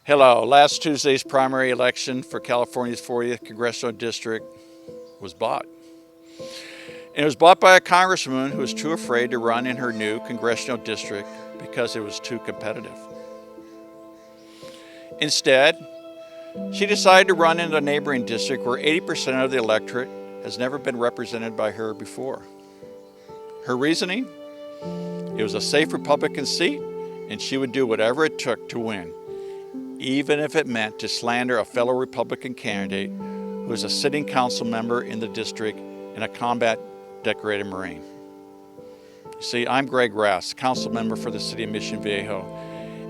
Hello, last Tuesday's primary election for California's 40th Congressional District was bought. And it was bought by a congresswoman who was too afraid to run in her new congressional district because it was too competitive. Instead, she decided to run in a neighboring district where 80% of the electorate has never been represented by her before. Her reasoning? It was a safe Republican seat, and she would do whatever it took to win, even if it meant to slander a fellow Republican candidate who is a sitting council member in the district and a combat decorated Marine. You see, I'm Greg Raths, council member for the city of Mission Viejo,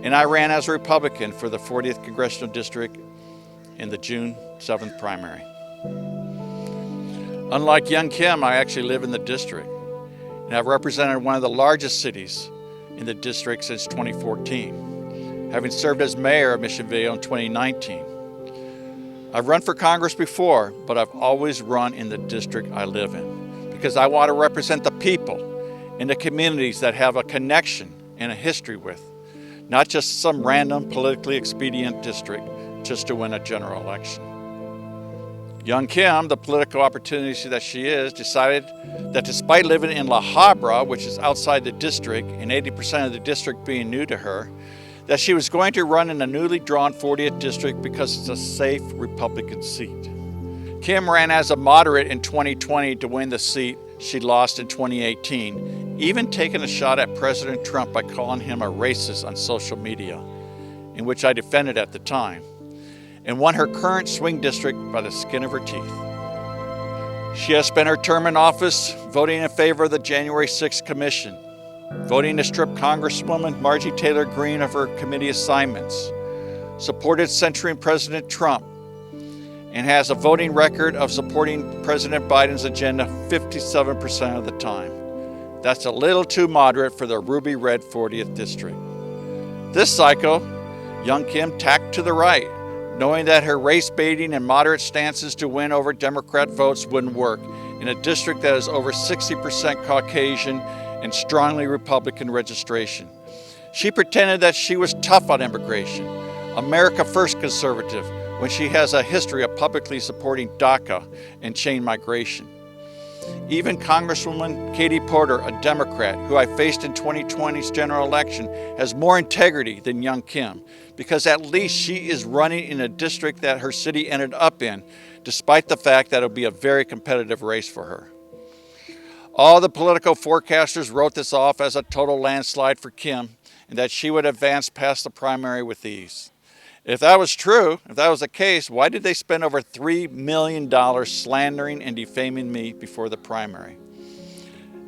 and I ran as a Republican for the 40th Congressional District in the June 7th primary. Unlike young Kim, I actually live in the district, and I've represented one of the largest cities in the district since 2014, having served as mayor of Mission Viejo in 2019. I've run for Congress before, but I've always run in the district I live in because I want to represent the people and the communities that have a connection and a history with, not just some random politically expedient district just to win a general election. Young Kim, the political opportunity that she is, decided that despite living in La Habra, which is outside the district, and 80% of the district being new to her, that she was going to run in a newly drawn 40th district because it's a safe Republican seat. Kim ran as a moderate in 2020 to win the seat she lost in 2018, even taking a shot at President Trump by calling him a racist on social media, in which I defended at the time, and won her current swing district by the skin of her teeth. She has spent her term in office voting in favor of the January 6th Commission, voting to strip Congresswoman Marjorie Taylor Greene of her committee assignments, supported censuring President Trump, and has a voting record of supporting President Biden's agenda 57% of the time. That's a little too moderate for the ruby red 40th district. This cycle, young Kim tacked to the right, knowing that her race baiting and moderate stances to win over Democrat votes wouldn't work in a district that is over 60% Caucasian and strongly Republican registration. She pretended that she was tough on immigration, America First conservative, when she has a history of publicly supporting DACA and chain migration. Even Congresswoman Katie Porter, a Democrat who I faced in 2020's general election, has more integrity than young Kim because at least she is running in a district that her city ended up in, despite the fact that it'll be a very competitive race for her. All the political forecasters wrote this off as a total landslide for Kim and that she would advance past the primary with ease. If that was true, if that was the case, why did they spend over $3 million slandering and defaming me before the primary?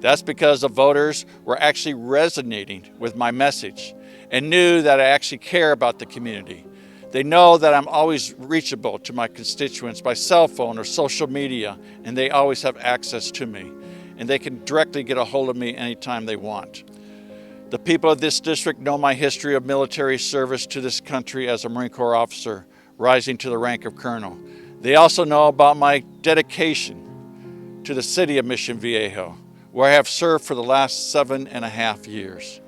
That's because the voters were actually resonating with my message and knew that I actually care about the community. They know that I'm always reachable to my constituents by cell phone or social media, and they always have access to me, and they can directly get a hold of me anytime they want. The people of this district know my history of military service to this country as a Marine Corps officer, rising to the rank of colonel. They also know about my dedication to the city of Mission Viejo, where I have served for the last 7.5 years.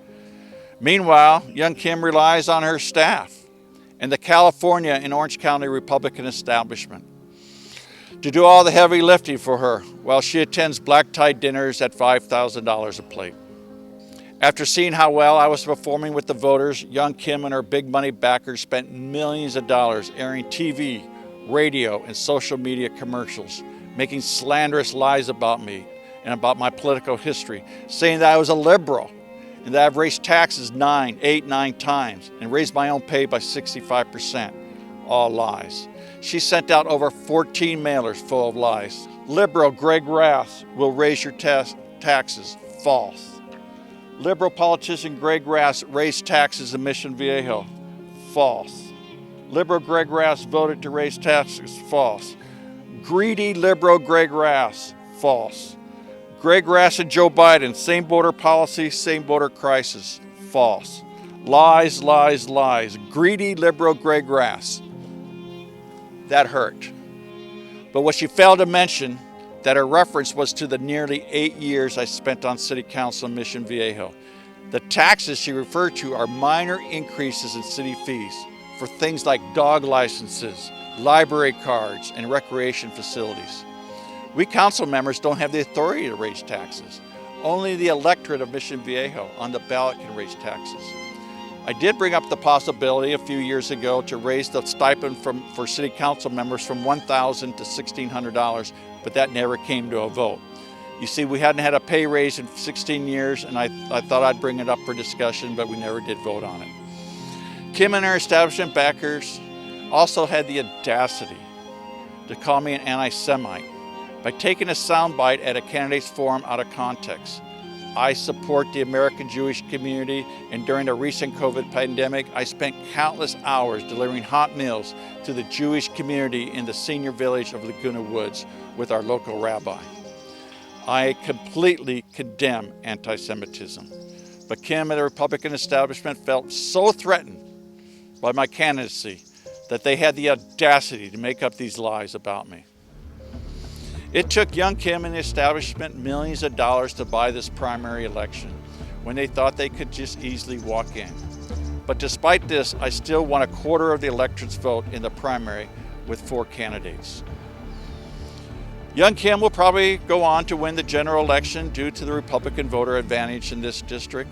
Meanwhile, young Kim relies on her staff and the California and Orange County Republican establishment to do all the heavy lifting for her while she attends black tie dinners at $5,000 a plate. After seeing how well I was performing with the voters, young Kim and her big money backers spent millions of dollars airing TV, radio, and social media commercials, making slanderous lies about me and about my political history, saying that I was a liberal and that I've raised taxes 9 times and raised my own pay by 65%. All lies. She sent out over 14 mailers full of lies. Liberal Greg Raths will raise your taxes. False. Liberal politician Greg Raths raised taxes in Mission Viejo. False. Liberal Greg Raths voted to raise taxes. False. Greedy liberal Greg Raths. False. Greg Raths and Joe Biden, same border policy, same border crisis. False. Lies, lies, lies. Greedy liberal Greg Raths. That hurt. But what she failed to mention that her reference was to the nearly 8 years I spent on City Council in Mission Viejo. The taxes she referred to are minor increases in city fees for things like dog licenses, library cards, and recreation facilities. We council members don't have the authority to raise taxes. Only the electorate of Mission Viejo on the ballot can raise taxes. I did bring up the possibility a few years ago to raise the stipend for city council members from $1,000 to $1,600, but that never came to a vote. You see, we hadn't had a pay raise in 16 years, and I thought I'd bring it up for discussion, but we never did vote on it. Kim and her establishment backers also had the audacity to call me an anti-Semite by taking a soundbite at a candidates forum out of context. I support the American Jewish community, and during the recent COVID pandemic, I spent countless hours delivering hot meals to the Jewish community in the senior village of Laguna Woods with our local rabbi. I completely condemn anti-Semitism, but Kim and the Republican establishment felt so threatened by my candidacy that they had the audacity to make up these lies about me. It took young Kim and the establishment millions of dollars to buy this primary election when they thought they could just easily walk in. But despite this, I still won a quarter of the electorate's vote in the primary with 4 candidates. Young Kim will probably go on to win the general election due to the Republican voter advantage in this district,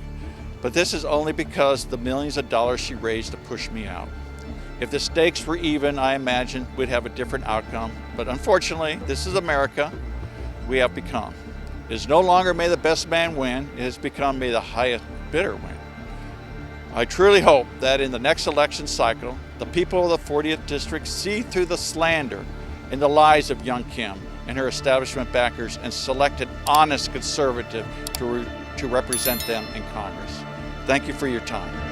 but this is only because the millions of dollars she raised to push me out. If the stakes were even, I imagine we'd have a different outcome. But unfortunately, this is America. We have become. It is no longer may the best man win. It has become may the highest bidder win. I truly hope that in the next election cycle, the people of the 40th District see through the slander and the lies of young Kim and her establishment backers and select an honest conservative to represent them in Congress. Thank you for your time.